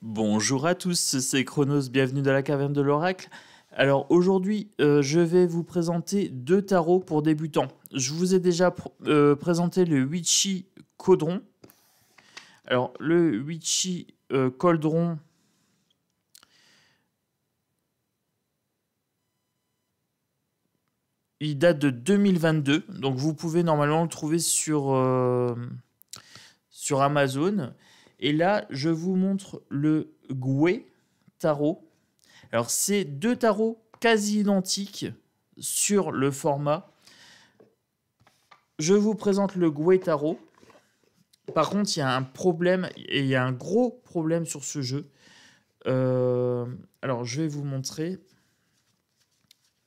Bonjour à tous, c'est Chronos, bienvenue dans la caverne de l'oracle. Alors aujourd'hui, je vais vous présenter deux tarots pour débutants. Je vous ai déjà présenté le Witchy Caudron. Alors le Witchy Caudron, il date de 2022, donc vous pouvez normalement le trouver sur Amazon. Et là, je vous montre le Gwei Tarot. Alors, c'est deux tarots quasi identiques sur le format. Je vous présente le Gwei Tarot. Par contre, il y a un problème, et il y a un gros problème sur ce jeu. Alors, je vais vous montrer.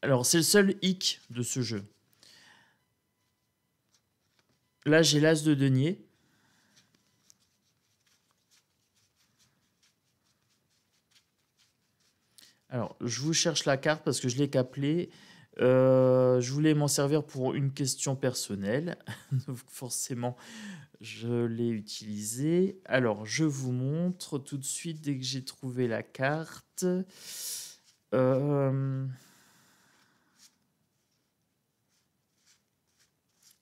Alors, c'est le seul hic de ce jeu. Là, j'ai l'as de denier. Alors, je vous cherche la carte parce que je l'ai qu'appelée. Je voulais m'en servir pour une question personnelle. Donc forcément, je l'ai utilisée. Alors, je vous montre tout de suite dès que j'ai trouvé la carte.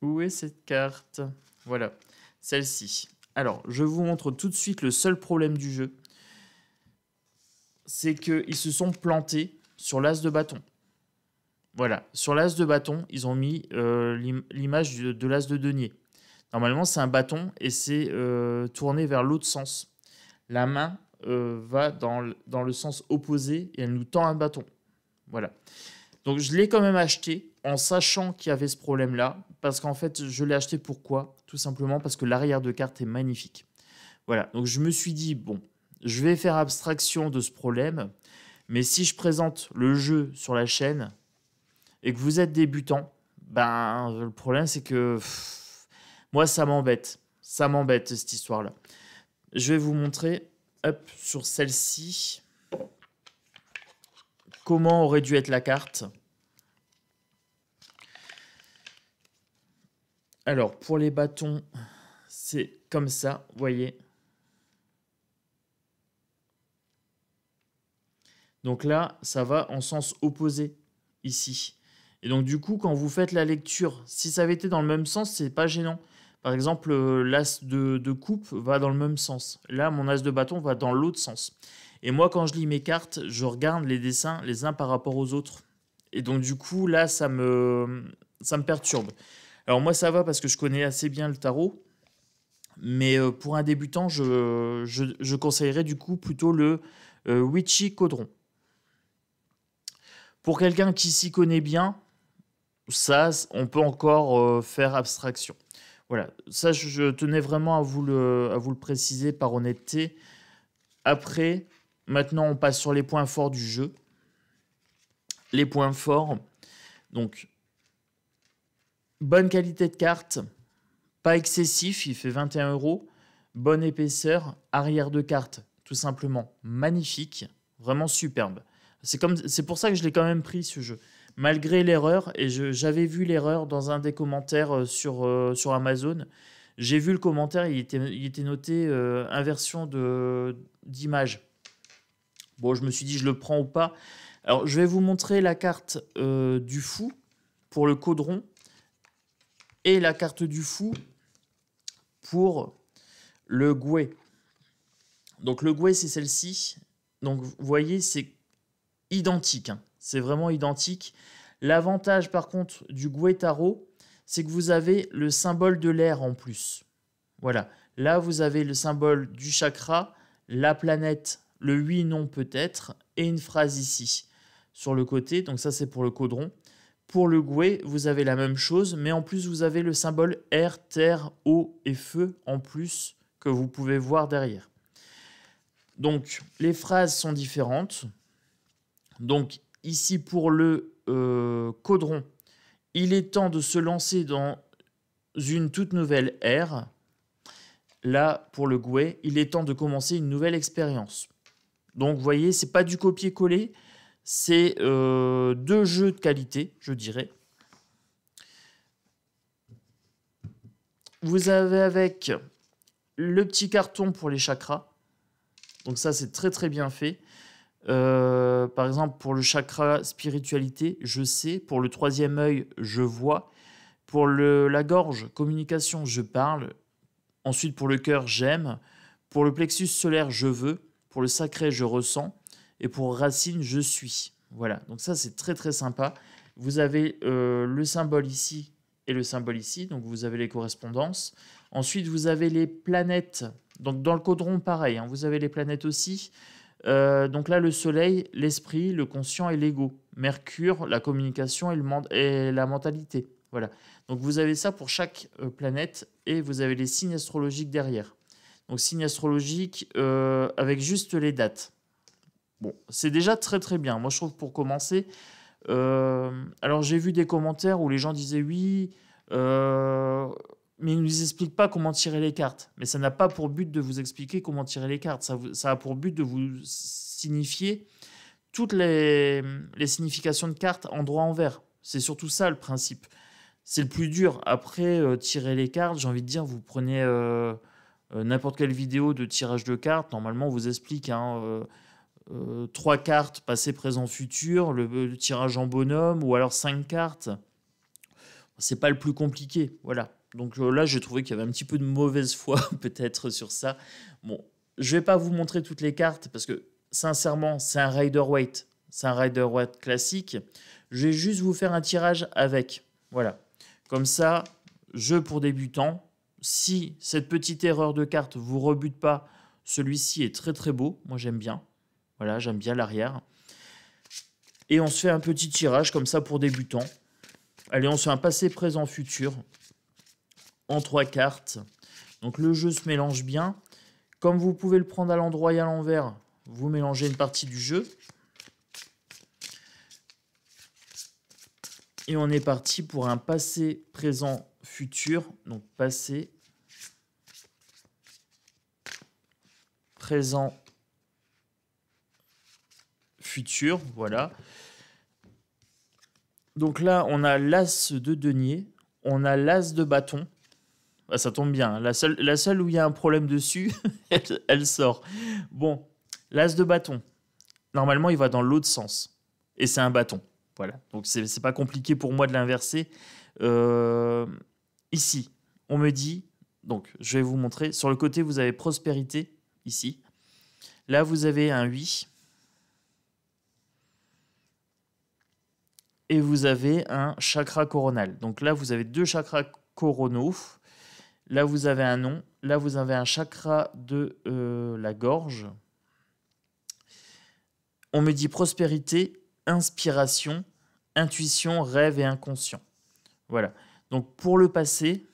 Où est cette carte? Voilà, celle-ci. Alors, je vous montre tout de suite le seul problème du jeu. C'est qu'ils se sont plantés sur l'as de bâton. Voilà, sur l'as de bâton, ils ont mis l'image de l'as de denier. Normalement, c'est un bâton et c'est tourné vers l'autre sens. La main va dans le sens opposé et elle nous tend un bâton. Voilà. Donc, je l'ai quand même acheté en sachant qu'il y avait ce problème-là. Parce qu'en fait, je l'ai acheté pourquoi? Tout simplement parce que l'arrière de carte est magnifique. Voilà. Donc, je me suis dit, bon, je vais faire abstraction de ce problème. Mais si je présente le jeu sur la chaîne et que vous êtes débutant, ben, le problème, c'est que moi, ça m'embête. Ça m'embête, cette histoire-là. Je vais vous montrer, hop, sur celle-ci, comment aurait dû être la carte. Alors, pour les bâtons, c'est comme ça, vous voyez. Donc là, ça va en sens opposé, ici. Et donc, du coup, quand vous faites la lecture, si ça avait été dans le même sens, c'est pas gênant. Par exemple, l'as de coupe va dans le même sens. Là, mon as de bâton va dans l'autre sens. Et moi, quand je lis mes cartes, je regarde les dessins les uns par rapport aux autres. Et donc, du coup, là, ça me perturbe. Alors, moi, ça va parce que je connais assez bien le tarot. Mais pour un débutant, je conseillerais du coup plutôt le Witchy Caudron. Pour quelqu'un qui s'y connaît bien, ça, on peut encore faire abstraction. Voilà, ça, je tenais vraiment à vous le préciser par honnêteté. Après, maintenant, on passe sur les points forts du jeu. Les points forts, donc, bonne qualité de carte, pas excessif, il fait 21 €, bonne épaisseur, arrière de carte, tout simplement magnifique, vraiment superbe. C'est pour ça que je l'ai quand même pris, ce jeu. Malgré l'erreur, et j'avais vu l'erreur dans un des commentaires sur Amazon. J'ai vu le commentaire, il était noté inversion d'image. Bon, je me suis dit, je le prends ou pas. Alors, je vais vous montrer la carte du fou pour le caudron et la carte du fou pour le Gwei. Donc, le Gwei, c'est celle-ci. Donc, vous voyez, c'est identique. Hein. C'est vraiment identique. L'avantage, par contre, du Gwei Tarot, c'est que vous avez le symbole de l'air en plus. Voilà. Là, vous avez le symbole du chakra, la planète, le oui, non, peut-être, et une phrase ici, sur le côté. Donc ça, c'est pour le caudron. Pour le Gwei, vous avez la même chose, mais en plus, vous avez le symbole air, terre, eau et feu en plus que vous pouvez voir derrière. Donc, les phrases sont différentes. Donc, ici, pour le caudron, il est temps de se lancer dans une toute nouvelle ère. Là, pour le Gwei, il est temps de commencer une nouvelle expérience. Donc, vous voyez, c'est pas du copier-coller, c'est deux jeux de qualité, je dirais. Vous avez avec le petit carton pour les chakras. Donc ça, c'est très très bien fait. Par exemple, pour le chakra spiritualité, je sais. Pour le troisième œil, je vois. Pour la gorge, communication, je parle. Ensuite, pour le cœur, j'aime. Pour le plexus solaire, je veux. Pour le sacré, je ressens. Et pour racine, je suis. Voilà, donc ça, c'est très très sympa. Vous avez le symbole ici et le symbole ici. Donc, vous avez les correspondances. Ensuite, vous avez les planètes. Donc, dans le quadron, pareil, hein, vous avez les planètes aussi. Donc là, le soleil, l'esprit, le conscient et l'ego. Mercure, la communication et la mentalité. Voilà. Donc vous avez ça pour chaque planète et vous avez les signes astrologiques derrière. Donc signes astrologiques avec juste les dates. Bon, c'est déjà très très bien. Moi, je trouve pour commencer. Alors j'ai vu des commentaires où les gens disaient oui, mais ils ne nous expliquent pas comment tirer les cartes. Mais ça n'a pas pour but de vous expliquer comment tirer les cartes. Ça a pour but de vous signifier toutes les significations de cartes en droit envers. C'est surtout ça le principe. C'est le plus dur. Après, tirer les cartes, j'ai envie de dire, vous prenez n'importe quelle vidéo de tirage de cartes. Normalement, on vous explique 3 cartes, passé, présent, futur, le tirage en bonhomme, ou alors 5 cartes. C'est pas le plus compliqué. Voilà. Donc là, j'ai trouvé qu'il y avait un petit peu de mauvaise foi peut-être sur ça. Bon, je vais pas vous montrer toutes les cartes parce que sincèrement, c'est un Rider-Waite. C'est un Rider-Waite classique. Je vais juste vous faire un tirage avec. Voilà. Comme ça, jeu pour débutants. Si cette petite erreur de carte vous rebute pas, celui-ci est très très beau. Moi, j'aime bien. Voilà, j'aime bien l'arrière. Et on se fait un petit tirage comme ça pour débutants. Allez, on se fait un passé, présent, futur en 3 cartes. Donc le jeu se mélange bien. Comme vous pouvez le prendre à l'endroit et à l'envers, vous mélangez une partie du jeu. Et on est parti pour un passé, présent, futur. Donc passé, présent, futur. Voilà. Donc là, on a l'as de denier. On a l'as de bâton. Ah, ça tombe bien. La seule où il y a un problème dessus, elle sort. Bon, l'as de bâton. Normalement, il va dans l'autre sens. Et c'est un bâton. Voilà. Donc, c'est pas compliqué pour moi de l'inverser. Ici, on me dit... Donc, je vais vous montrer. Sur le côté, vous avez prospérité. Ici. Là, vous avez un 8. Et vous avez un chakra coronal. Donc là, vous avez 2 chakras coronaux. Là, vous avez un nom. Là, vous avez un chakra de la gorge. On me dit prospérité, inspiration, intuition, rêve et inconscient. Voilà. Donc, pour le passé,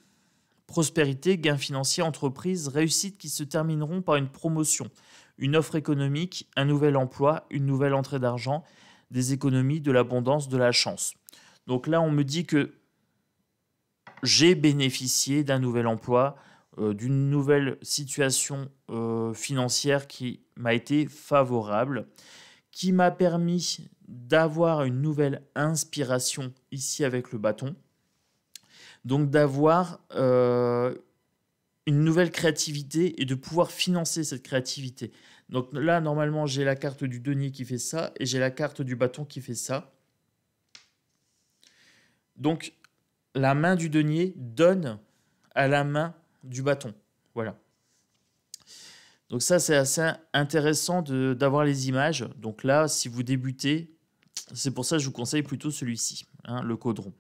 prospérité, gain financier, entreprise, réussite qui se termineront par une promotion, une offre économique, un nouvel emploi, une nouvelle entrée d'argent, des économies, de l'abondance, de la chance. Donc là, on me dit que j'ai bénéficié d'un nouvel emploi, d'une nouvelle situation financière qui m'a été favorable, qui m'a permis d'avoir une nouvelle inspiration ici avec le bâton, donc d'avoir une nouvelle créativité et de pouvoir financer cette créativité. Donc là, normalement, j'ai la carte du denier qui fait ça et j'ai la carte du bâton qui fait ça. Donc, la main du denier donne à la main du bâton. Voilà. Donc ça, c'est assez intéressant d'avoir les images. Donc là, si vous débutez, c'est pour ça que je vous conseille plutôt celui-ci, hein, le caudron.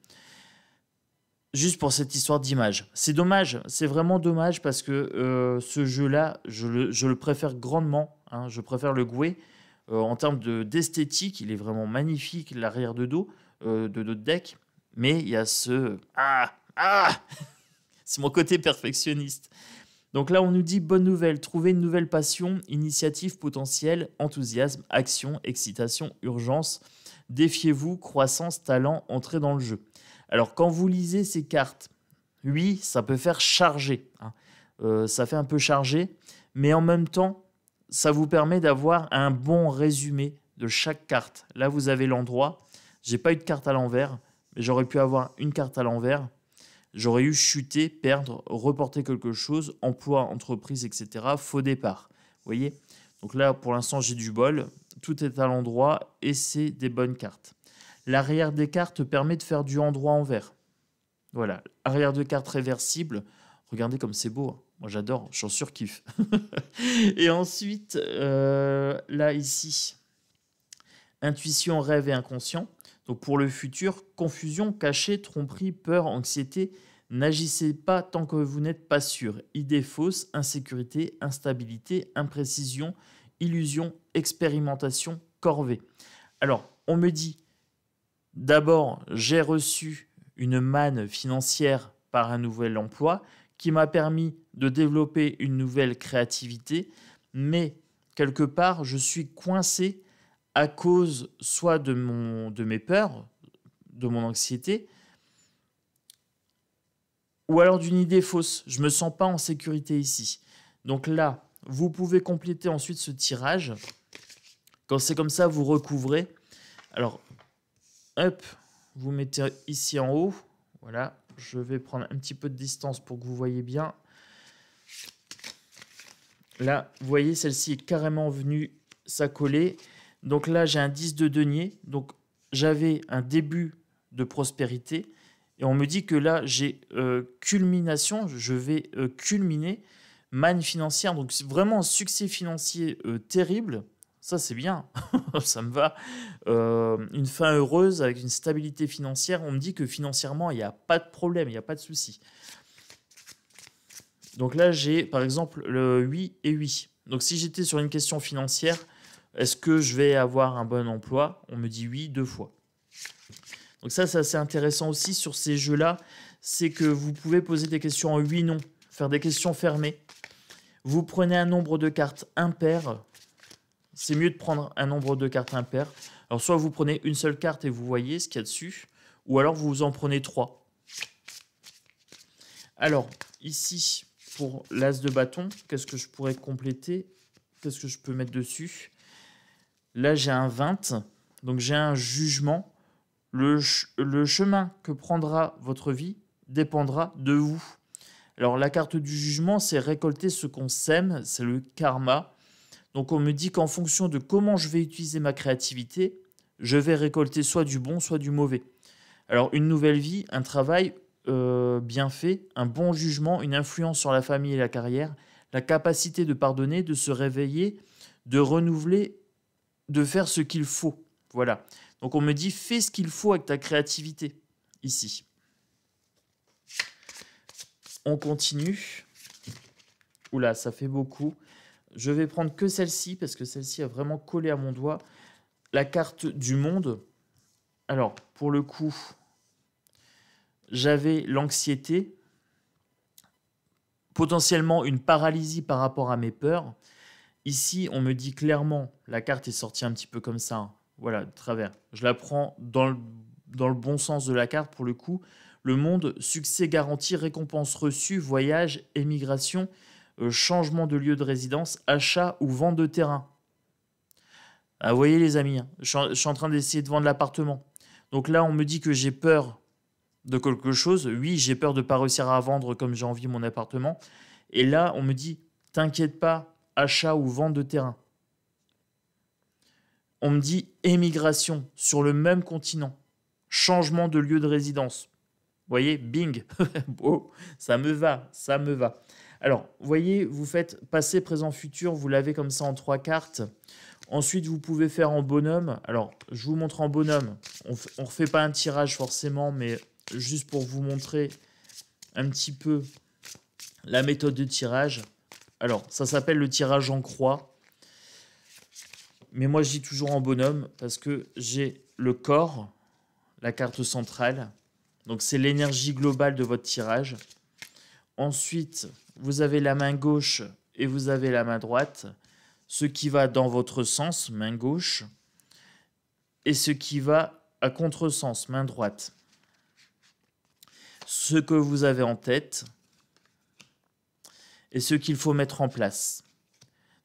Juste pour cette histoire d'image. C'est dommage, c'est vraiment dommage parce que ce jeu-là, je le préfère grandement. Hein, je préfère le Gwé. En termes d'esthétique, il est vraiment magnifique, l'arrière de dos de notre deck. Mais il y a ce... C'est mon côté perfectionniste. Donc là, on nous dit bonne nouvelle, trouver une nouvelle passion, initiative potentielle, enthousiasme, action, excitation, urgence. Défiez-vous, croissance, talent, entrez dans le jeu. Alors, quand vous lisez ces cartes, oui, ça peut faire charger. Hein. Ça fait un peu charger, mais en même temps, ça vous permet d'avoir un bon résumé de chaque carte. Là, vous avez l'endroit. J'ai pas eu de carte à l'envers, mais j'aurais pu avoir une carte à l'envers. J'aurais eu chuter, perdre, reporter quelque chose, emploi, entreprise, etc. Faux départ. Vous voyez ? Donc là, pour l'instant, j'ai du bol. Tout est à l'endroit et c'est des bonnes cartes. L'arrière des cartes permet de faire du endroit-envers. Voilà, arrière de carte réversible. Regardez comme c'est beau, hein. Moi j'adore, je suis en surkiffe. Et ensuite, là ici, intuition, rêve et inconscient. Donc pour le futur, confusion, cachet, tromperie, peur, anxiété. N'agissez pas tant que vous n'êtes pas sûr. Idées fausses, insécurité, instabilité, imprécision, illusion, expérimentation, corvée. Alors, on me dit, d'abord, j'ai reçu une manne financière par un nouvel emploi qui m'a permis de développer une nouvelle créativité, mais quelque part, je suis coincé à cause soit de mes peurs, de mon anxiété, ou alors d'une idée fausse. Je ne me sens pas en sécurité ici. Donc là, vous pouvez compléter ensuite ce tirage. Quand c'est comme ça, vous recouvrez. Alors, hop, vous mettez ici en haut. Voilà, je vais prendre un petit peu de distance pour que vous voyez bien. Là, vous voyez, celle-ci est carrément venue s'accoler. Donc là, j'ai un 10 de denier. Donc, j'avais un début de prospérité. Et on me dit que là, j'ai culmination. Je vais culminer manne financière. Donc, c'est vraiment un succès financier terrible. Ça, c'est bien. Ça me va. Une fin heureuse avec une stabilité financière. On me dit que financièrement, il n'y a pas de problème, il n'y a pas de souci. Donc là, j'ai par exemple le 8 et 8. Donc si j'étais sur une question financière, est-ce que je vais avoir un bon emploi? On me dit oui 2 fois. Donc ça, c'est assez intéressant aussi sur ces jeux-là. C'est que vous pouvez poser des questions en oui-non, faire des questions fermées. Vous prenez un nombre de cartes impair. C'est mieux de prendre un nombre de cartes impair. Alors, soit vous prenez une seule carte et vous voyez ce qu'il y a dessus, ou alors vous en prenez 3. Alors, ici, pour l'as de bâton, qu'est-ce que je pourrais compléter? Qu'est-ce que je peux mettre dessus? Là, j'ai un 20, donc j'ai un jugement. Le chemin que prendra votre vie dépendra de vous. Alors, la carte du jugement, c'est récolter ce qu'on sème, c'est le karma. Donc on me dit qu'en fonction de comment je vais utiliser ma créativité, je vais récolter soit du bon, soit du mauvais. Alors une nouvelle vie, un travail bien fait, un bon jugement, une influence sur la famille et la carrière, la capacité de pardonner, de se réveiller, de renouveler, de faire ce qu'il faut. Voilà. Donc on me dit fais ce qu'il faut avec ta créativité, ici. On continue. Oula, ça fait beaucoup. Je vais prendre que celle-ci, parce que celle-ci a vraiment collé à mon doigt. La carte du monde. Alors, pour le coup, j'avais l'anxiété, potentiellement une paralysie par rapport à mes peurs. Ici, on me dit clairement, la carte est sortie un petit peu comme ça, hein. Voilà, de travers. Je la prends dans le bon sens de la carte, pour le coup. Le monde, succès garanti, récompense reçue, voyage, émigration, changement de lieu de résidence, achat ou vente de terrain. Ah, vous voyez les amis, hein, je suis en train d'essayer de vendre l'appartement. Donc là, on me dit que j'ai peur de quelque chose. Oui, j'ai peur de ne pas réussir à vendre comme j'ai envie mon appartement. Et là, on me dit, t'inquiète pas, achat ou vente de terrain. On me dit émigration sur le même continent. Changement de lieu de résidence. Vous voyez, bing. Oh, ça me va, ça me va. Alors, vous voyez, vous faites passé, présent, futur, vous l'avez comme ça en 3 cartes. Ensuite, vous pouvez faire en bonhomme. Alors, je vous montre en bonhomme. On ne refait pas un tirage forcément, mais juste pour vous montrer un petit peu la méthode de tirage. Alors, ça s'appelle le tirage en croix. Mais moi, je dis toujours en bonhomme parce que j'ai le corps, la carte centrale. Donc, c'est l'énergie globale de votre tirage. Ensuite, vous avez la main gauche et vous avez la main droite. Ce qui va dans votre sens, main gauche, et ce qui va à contresens, main droite. Ce que vous avez en tête et ce qu'il faut mettre en place.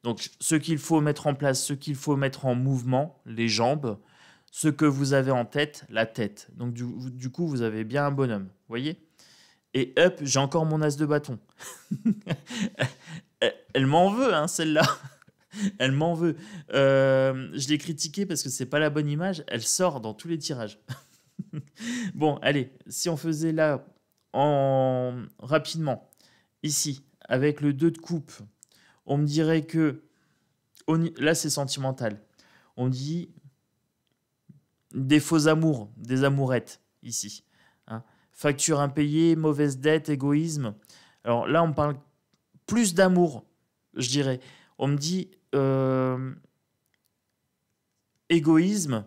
Donc, ce qu'il faut mettre en place, ce qu'il faut mettre en mouvement, les jambes, ce que vous avez en tête, la tête. Donc, du coup, vous avez bien un bonhomme, vous voyez? Et hop, j'ai encore mon as de bâton. Elle m'en veut, hein, celle-là. Elle m'en veut. Je l'ai critiquée parce que c'est pas la bonne image. Elle sort dans tous les tirages. Bon, allez, si on faisait là rapidement, ici, avec le 2 de coupe, on me dirait que là c'est sentimental. On dit des faux amours, des amourettes ici. Hein. Facture impayée, mauvaise dette, égoïsme. Alors là, on parle plus d'amour, je dirais. On me dit égoïsme,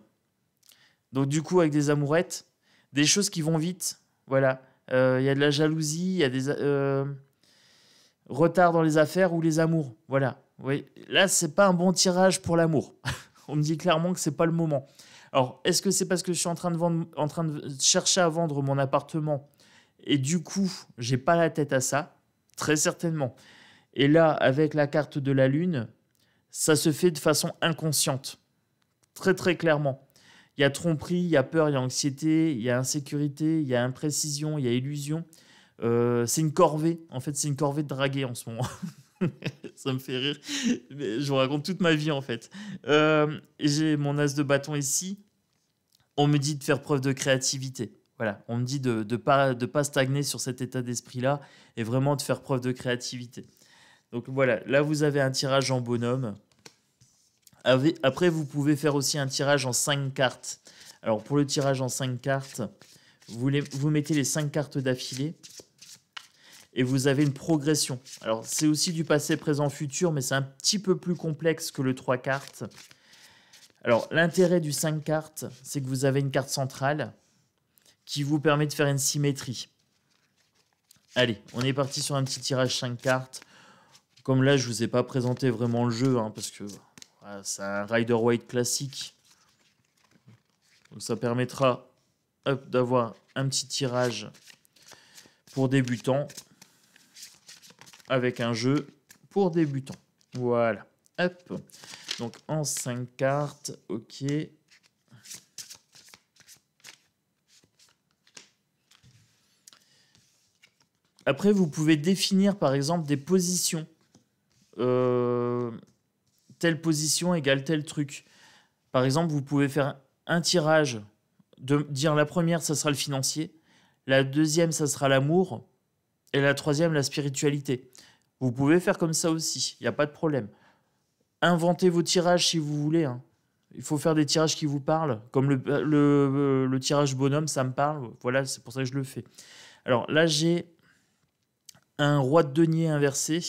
donc du coup avec des amourettes, des choses qui vont vite. Voilà, il y a de la jalousie, il y a des retards dans les affaires ou les amours. Voilà, oui. Là, c'est pas un bon tirage pour l'amour. On me dit clairement que c'est pas le moment. Alors, est-ce que c'est parce que je suis en train de chercher à vendre mon appartement et du coup, j'ai pas la tête à ça? Très certainement. Et là, avec la carte de la lune, ça se fait de façon inconsciente. Très très clairement. Il y a tromperie, il y a peur, il y a anxiété, il y a insécurité, il y a imprécision, il y a illusion. C'est une corvée. En fait, c'est une corvée de draguer en ce moment. Ça me fait rire. Mais je vous raconte toute ma vie en fait. J'ai mon as de bâton ici. On me dit de faire preuve de créativité. Voilà, on me dit de ne pas stagner sur cet état d'esprit-là et vraiment de faire preuve de créativité. Donc voilà, là vous avez un tirage en bonhomme. Après, vous pouvez faire aussi un tirage en 5 cartes. Alors pour le tirage en 5 cartes, vous mettez les 5 cartes d'affilée et vous avez une progression. Alors c'est aussi du passé, présent, futur, mais c'est un petit peu plus complexe que le 3 cartes. Alors l'intérêt du 5 cartes, c'est que vous avez une carte centrale qui vous permet de faire une symétrie. Allez, on est parti sur un petit tirage 5 cartes. Comme là, je ne vous ai pas présenté vraiment le jeu, hein, parce que voilà, c'est un Rider-Waite classique. Donc ça permettra d'avoir un petit tirage pour débutants avec un jeu pour débutants. Voilà. Hop. Donc en 5 cartes, ok. Après, vous pouvez définir par exemple des positions. Telle position égale tel truc. Par exemple, vous pouvez faire un tirage, dire la première, ça sera le financier, la deuxième, ça sera l'amour, et la troisième, la spiritualité. Vous pouvez faire comme ça aussi, il n'y a pas de problème. Inventez vos tirages si vous voulez. Hein. Il faut faire des tirages qui vous parlent, comme le tirage bonhomme, ça me parle. Voilà, c'est pour ça que je le fais. Alors là, j'ai un roi de denier inversé.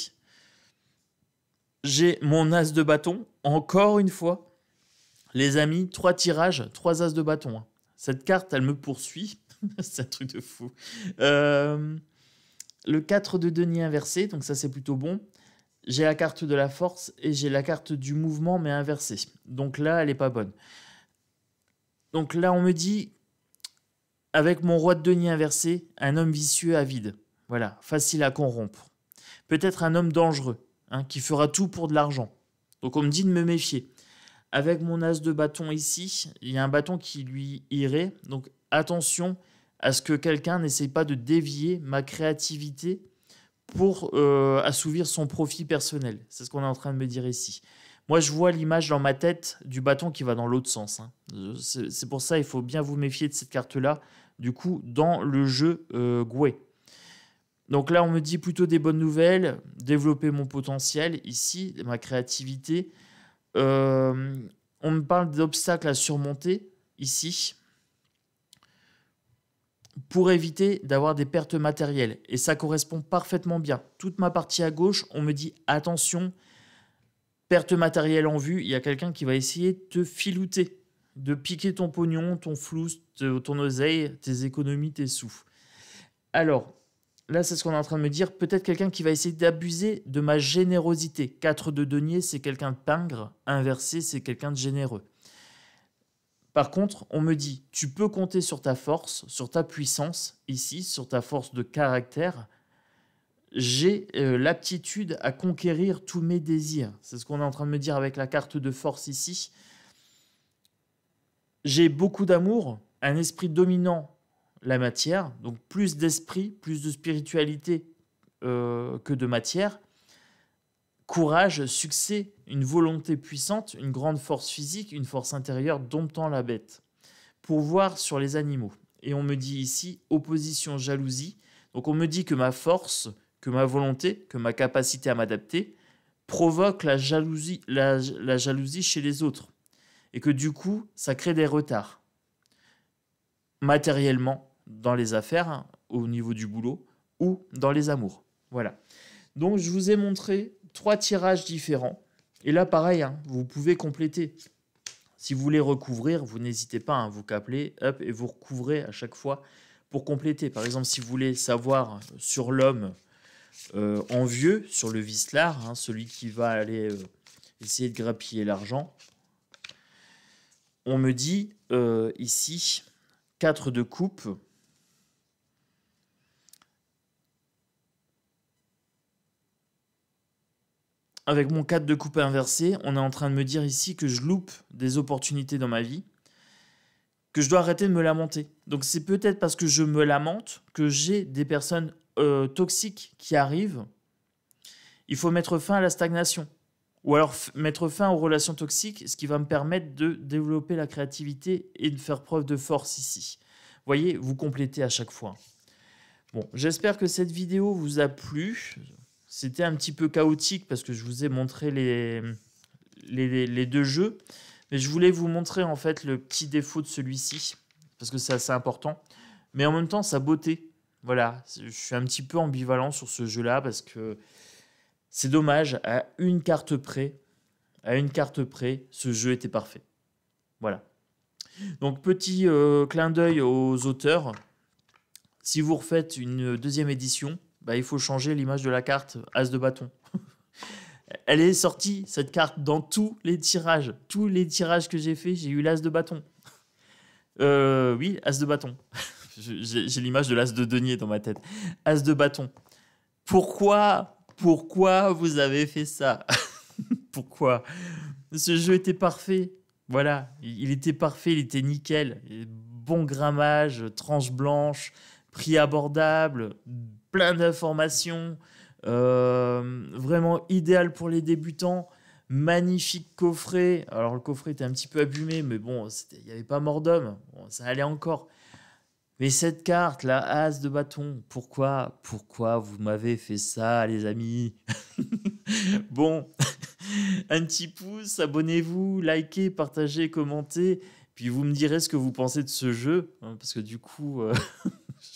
J'ai mon as de bâton, encore une fois. Les amis, 3 tirages, 3 as de bâton. Hein. Cette carte, elle me poursuit. C'est un truc de fou. Le 4 de denier inversé, donc ça c'est plutôt bon. J'ai la carte de la force et j'ai la carte du mouvement, mais inversée. Donc là, elle n'est pas bonne. Donc là, on me dit, avec mon roi de denier inversé, un homme vicieux avide. Voilà, facile à corrompre. Peut-être un homme dangereux, hein, qui fera tout pour de l'argent. Donc on me dit de me méfier. Avec mon as de bâton ici, il y a un bâton qui lui irait. Donc attention à ce que quelqu'un n'essaye pas de dévier ma créativité pour assouvir son profit personnel. C'est ce qu'on est en train de me dire ici. Moi, je vois l'image dans ma tête du bâton qui va dans l'autre sens. Hein. C'est pour ça qu'il faut bien vous méfier de cette carte-là. Du coup, dans le jeu Gouet. Donc là, on me dit plutôt des bonnes nouvelles, développer mon potentiel ici, ma créativité. On me parle d'obstacles à surmonter ici pour éviter d'avoir des pertes matérielles. Et ça correspond parfaitement bien. Toute ma partie à gauche, on me dit attention, perte matérielle en vue. Il y a quelqu'un qui va essayer de te filouter, de piquer ton pognon, ton flou, ton oseille, tes économies, tes sous. Alors, là, c'est ce qu'on est en train de me dire. Peut-être quelqu'un qui va essayer d'abuser de ma générosité. 4 de denier, c'est quelqu'un de pingre. Inversé, c'est quelqu'un de généreux. Par contre, on me dit, tu peux compter sur ta force, sur ta puissance, ici, sur ta force de caractère. J'ai l'aptitude à conquérir tous mes désirs. C'est ce qu'on est en train de me dire avec la carte de force ici. J'ai beaucoup d'amour, un esprit dominant la matière, donc plus d'esprit, plus de spiritualité que de matière. Courage, succès, une volonté puissante, une grande force physique, une force intérieure domptant la bête. Pouvoir sur les animaux. Et on me dit ici opposition, jalousie. Donc on me dit que ma force, que ma volonté, que ma capacité à m'adapter provoque la jalousie chez les autres. Et que du coup, ça crée des retards. Matériellement, dans les affaires, hein, au niveau du boulot, ou dans les amours. Voilà. Donc je vous ai montré 3 tirages différents. Et là, pareil, hein, vous pouvez compléter. Si vous voulez recouvrir, vous n'hésitez pas, hein, vous câblez, hop, et vous recouvrez à chaque fois pour compléter. Par exemple, si vous voulez savoir sur l'homme envieux, sur le vicelard, hein, celui qui va aller essayer de grappiller l'argent, on me dit ici 4 de coupe. Avec mon 4 de coupe inversé, on est en train de me dire ici que je loupe des opportunités dans ma vie, que je dois arrêter de me lamenter. Donc c'est peut-être parce que je me lamente que j'ai des personnes toxiques qui arrivent. Il faut mettre fin à la stagnation. Ou alors mettre fin aux relations toxiques, ce qui va me permettre de développer la créativité et de faire preuve de force ici. Vous voyez, vous complétez à chaque fois. Bon, j'espère que cette vidéo vous a plu. C'était un petit peu chaotique parce que je vous ai montré les 2 jeux. Mais je voulais vous montrer en fait le petit défaut de celui-ci, parce que c'est assez important. Mais en même temps, sa beauté. Voilà, je suis un petit peu ambivalent sur ce jeu-là parce que c'est dommage, à une carte près, ce jeu était parfait. Voilà. Donc petit clin d'œil aux auteurs. Si vous refaites une 2e édition, bah, il faut changer l'image de la carte As de bâton. Elle est sortie, cette carte, dans tous les tirages. Tous les tirages que j'ai fait, j'ai eu l'As de bâton. Oui, As de bâton. J'ai l'image de l'As de denier dans ma tête. As de bâton. Pourquoi vous avez fait ça? Pourquoi? Ce jeu était parfait. Voilà, il était parfait, il était nickel. Bon grammage, tranche blanche, prix abordable, plein d'informations, vraiment idéal pour les débutants, magnifique coffret. Alors le coffret était un petit peu abîmé, mais bon, il n'y avait pas mort d'homme, bon, ça allait encore. Mais cette carte, la As de bâton, pourquoi vous m'avez fait ça, les amis? Bon, un petit pouce, abonnez-vous, likez, partagez, commentez, puis vous me direz ce que vous pensez de ce jeu, hein, parce que du coup...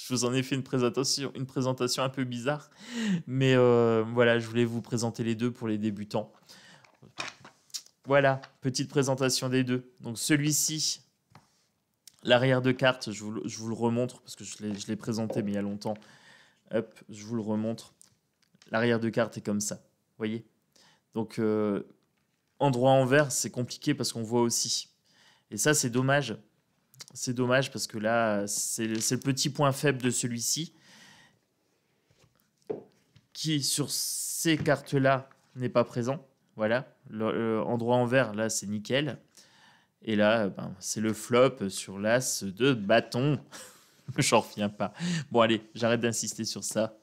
je vous en ai fait une présentation un peu bizarre. Mais voilà, je voulais vous présenter les 2 pour les débutants. Voilà, petite présentation des 2. Donc celui-ci, l'arrière de carte, je vous le remontre parce que je l'ai présenté mais il y a longtemps. Hop, je vous le remontre. L'arrière de carte est comme ça, vous voyez. Donc endroit envers, c'est compliqué parce qu'on voit aussi. Et ça, c'est dommage. C'est dommage parce que là, c'est le petit point faible de celui-ci qui, sur ces cartes-là, n'est pas présent. Voilà, l'endroit en vert, là, c'est nickel. Et là, ben, c'est le flop sur l'as de bâton. J'en reviens pas. Bon, allez, j'arrête d'insister sur ça.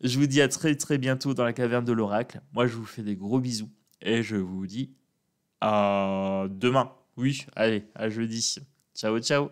Je vous dis à très très bientôt dans la caverne de l'oracle. Moi, je vous fais des gros bisous. Et je vous dis à demain. Oui, allez, à jeudi. Ciao, ciao.